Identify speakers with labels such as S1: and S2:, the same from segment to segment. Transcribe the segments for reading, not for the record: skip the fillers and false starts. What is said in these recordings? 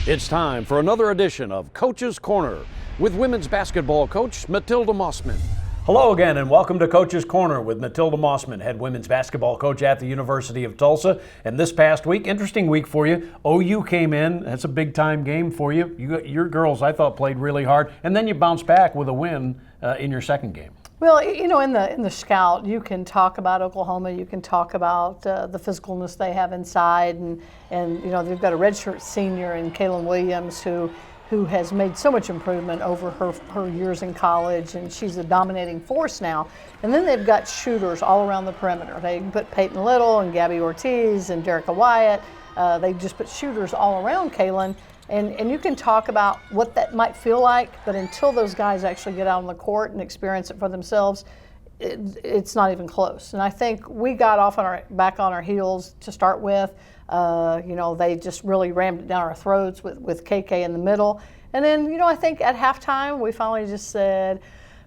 S1: It's time for another edition of Coach's Corner with women's basketball coach Matilda Mossman.
S2: Hello again and welcome to Coach's Corner with Matilda Mossman, head women's basketball coach at the University of Tulsa. And this past week, interesting week for you. OU came in. That's a big time game for you. Your girls, I thought, played really hard. And then you bounced back with a win in your second game.
S3: Well, you know, in the scout, you can talk about Oklahoma. You can talk about the physicalness they have inside, and you know they've got a redshirt senior in Kaylin Williams who has made so much improvement over her years in college, and she's a dominating force now. And then they've got shooters all around the perimeter. They put Peyton Little and Gabby Ortiz and Derica Wyatt. They just put shooters all around Kaylin. And you can talk about what that might feel like, but until those guys actually get out on the court and experience it for themselves, it's not even close. And I think we got off back on our heels to start with. You know, they just really rammed it down our throats with KK in the middle. And then, you know, I think at halftime we finally just said,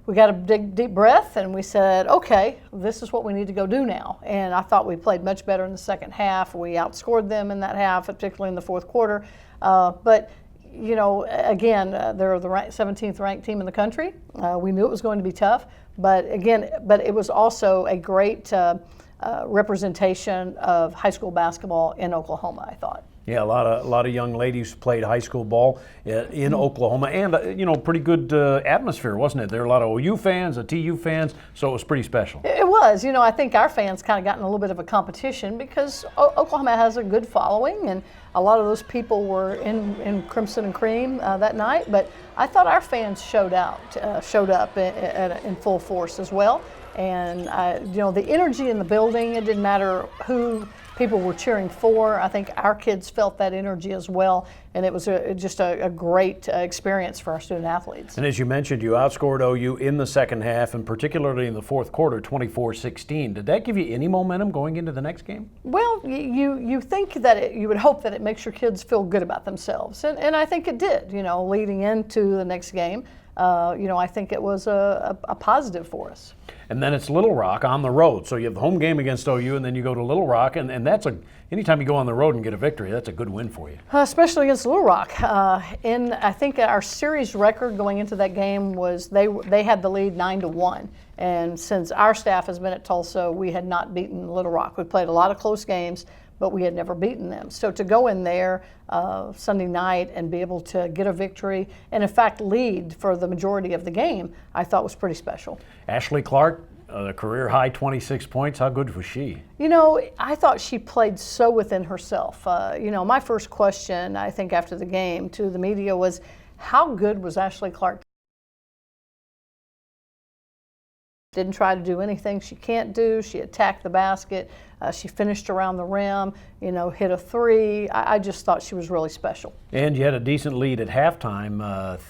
S3: we got a big deep breath and we said, okay, this is what we need to go do now. And I thought we played much better in the second half. We outscored them in that half, particularly in the fourth quarter. But, you know, again, they're the 17th ranked team in the country. We knew it was going to be tough, but it was also a great representation of high school basketball in Oklahoma, I thought.
S2: Yeah, a lot of young ladies played high school ball in Oklahoma, and you know, pretty good atmosphere, wasn't it? There were a lot of OU fans, TU fans, so it was pretty special.
S3: It was. You know, I think our fans kind of got in a little bit of a competition because Oklahoma has a good following, and a lot of those people were in crimson and cream that night. But I thought our fans showed up in full force as well. And you know, the energy in the building, it didn't matter who people were cheering for. I think our kids felt that energy as well, and it was just a great experience for our student athletes.
S2: And as you mentioned, you outscored OU in the second half, and particularly in the fourth quarter, 24-16. Did that give you any momentum going into the next game?
S3: Well, you think that you would hope that it makes your kids feel good about themselves, and I think it did. You know, leading into the next game, you know, I think it was a positive for us.
S2: And then it's Little Rock on the road. So you have the home game against OU, and then you go to Little Rock, and that's anytime you go on the road and get a victory, that's a good win for you.
S3: Especially against Little Rock. And I think our series record going into that game was they had the lead 9-1. And since our staff has been at Tulsa, we had not beaten Little Rock. We played a lot of close games, but we had never beaten them. So to go in there Sunday night and be able to get a victory and in fact lead for the majority of the game, I thought was pretty special.
S2: Ashley Clark, the career high 26 points. How good was she?
S3: You know, I thought she played so within herself. You know, my first question, I think after the game to the media was, how good was Ashley Clark? Didn't try to do anything she can't do. She attacked the basket. She finished around the rim, you know, hit a three. I just thought she was really special. And
S2: you had a decent lead at halftime,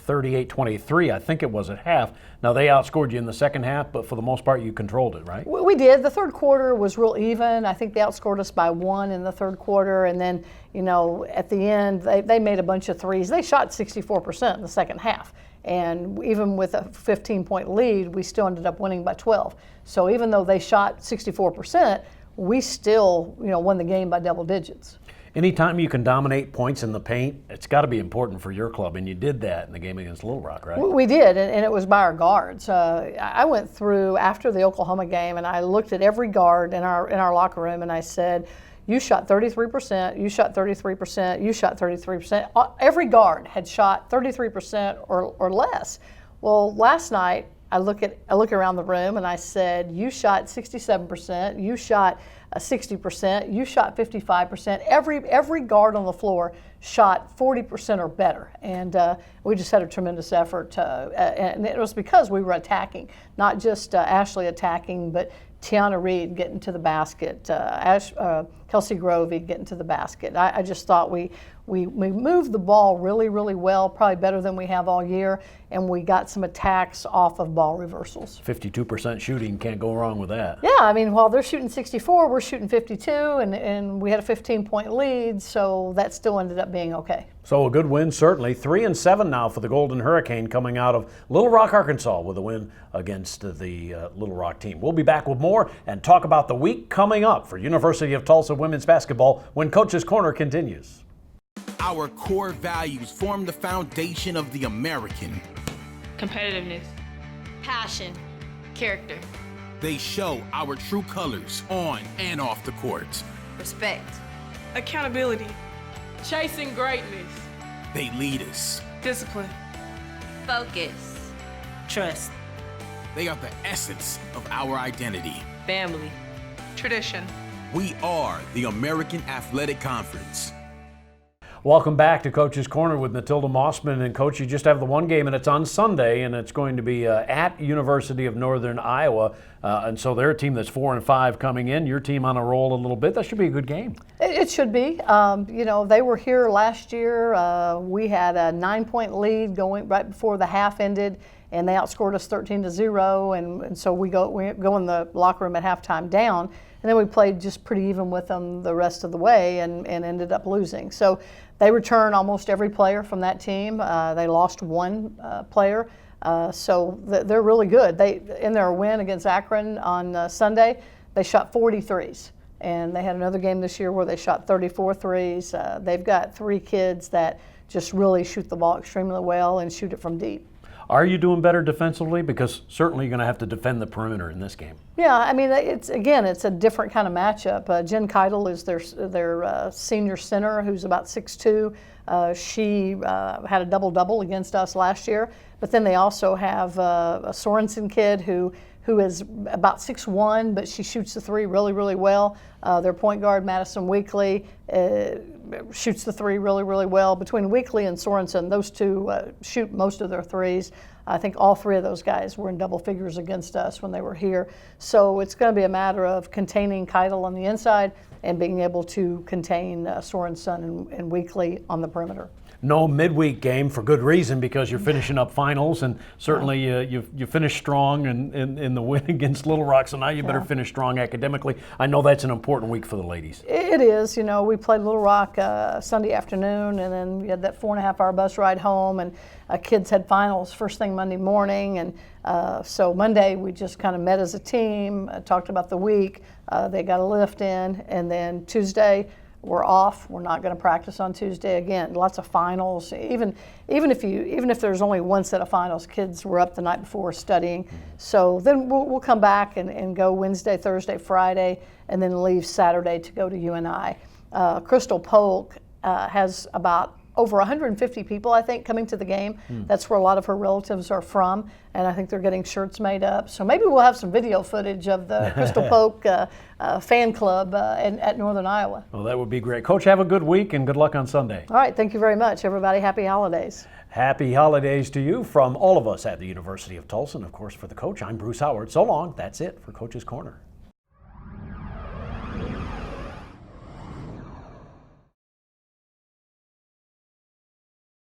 S2: 38-23, I think it was at half. Now, they outscored you in the second half, but for the most part, you controlled it, right?
S3: We did. The third quarter was real even. I think they outscored us by 1 in the third quarter. And then, you know, at the end, they made a bunch of threes. They shot 64% in the second half. And even with a 15-point lead, we still ended up winning by 12. So even though they shot 64%, we still, you know, won the game by double digits.
S2: Anytime you can dominate points in the paint, it's got to be important for your club, and you did that in the game against Little Rock, right?
S3: We did, and it was by our guards. I went through after the Oklahoma game, and I looked at every guard in our locker room, and I said, you shot 33%, you shot 33%, you shot 33%. Every guard had shot 33% or less. Well, last night, I look around the room and I said, you shot 67%, you shot 60%, you shot 55%. Every guard on the floor shot 40% or better. And we just had a tremendous effort. And it was because we were attacking, not just Ashley attacking, but Tiana Reed getting to the basket, Kelsey Grovey getting to the basket. I just thought we moved the ball really, really well, probably better than we have all year, and we got some attacks off of ball reversals.
S2: 52% shooting, can't go wrong with that.
S3: Yeah, I mean, while they're shooting 64, we're shooting 52, and we had a 15-point lead, so that still ended up being okay.
S2: So a good win, certainly. 3-7 now for the Golden Hurricane coming out of Little Rock, Arkansas with a win against the Little Rock team. We'll be back with more and talk about the week coming up for University of Tulsa women's basketball when Coach's Corner continues.
S4: Our core values form the foundation of the American.
S5: Competitiveness.
S6: Passion. Character.
S4: They show our true colors on and off the court.
S6: Respect.
S5: Accountability. Chasing greatness.
S4: They lead us.
S5: Discipline.
S6: Focus.
S5: Trust.
S4: They are the essence of our identity.
S5: Family. Tradition.
S4: We are the American Athletic Conference.
S2: Welcome back to Coach's Corner with Matilda Mossman. And Coach, you just have the one game, and it's on Sunday, and it's going to be at University of Northern Iowa. And so they're a team that's 4-5 coming in. Your team on a roll a little bit. That should be a good game. It
S3: should be. You know, they were here last year. We had a 9-point lead going right before the half ended, and they outscored us 13-0. And so we go in the locker room at halftime down. And then we played just pretty even with them the rest of the way and ended up losing. So they return almost every player from that team. They lost one player. So they're really good. In their win against Akron on Sunday, they shot 40 threes. And they had another game this year where they shot 34 threes. They've got 3 kids that just really shoot the ball extremely well and shoot it from deep.
S2: Are you doing better defensively? Because certainly you're going to have to defend the perimeter in this game.
S3: Yeah, I mean, it's a different kind of matchup. Jen Keitel is their senior center, who's about 6'2". She had a double-double against us last year. But then they also have a Sorensen kid who is about 6'1", but she shoots the three really, really well. Their point guard, Madison Weekly, shoots the three really, really well. Between Weekly and Sorensen, those two shoot most of their threes. I think all 3 of those guys were in double figures against us when they were here. So it's going to be a matter of containing Keitel on the inside and being able to contain Sorensen and Weekly on the perimeter.
S2: No midweek game for good reason, because you're finishing up finals, and certainly you finished strong in the win against Little Rock, so now you better finish strong academically. I know that's an important week for the ladies. It
S3: is. You know, we played Little Rock Sunday afternoon, and then we had that 4.5-hour bus ride home, and kids had finals first thing Monday morning, and so Monday we just kind of met as a team, talked about the week. They got a lift in, and then Tuesday we're off. We're not going to practice on Tuesday again. Lots of finals. Even if there's only one set of finals, kids were up the night before studying. So then we'll come back and go Wednesday, Thursday, Friday, and then leave Saturday to go to UNI. Crystal Polk has about over 150 people, I think, coming to the game. That's where a lot of her relatives are from, and I think they're getting shirts made up. So maybe we'll have some video footage of the Crystal Polk fan club at Northern Iowa.
S2: Well, that would be great. Coach, have a good week and good luck on Sunday.
S3: All right, thank you very much, everybody. Happy holidays.
S2: Happy holidays to you from all of us at the University of Tulsa. And, of course, for the coach, I'm Bruce Howard. So long. That's it for Coach's Corner.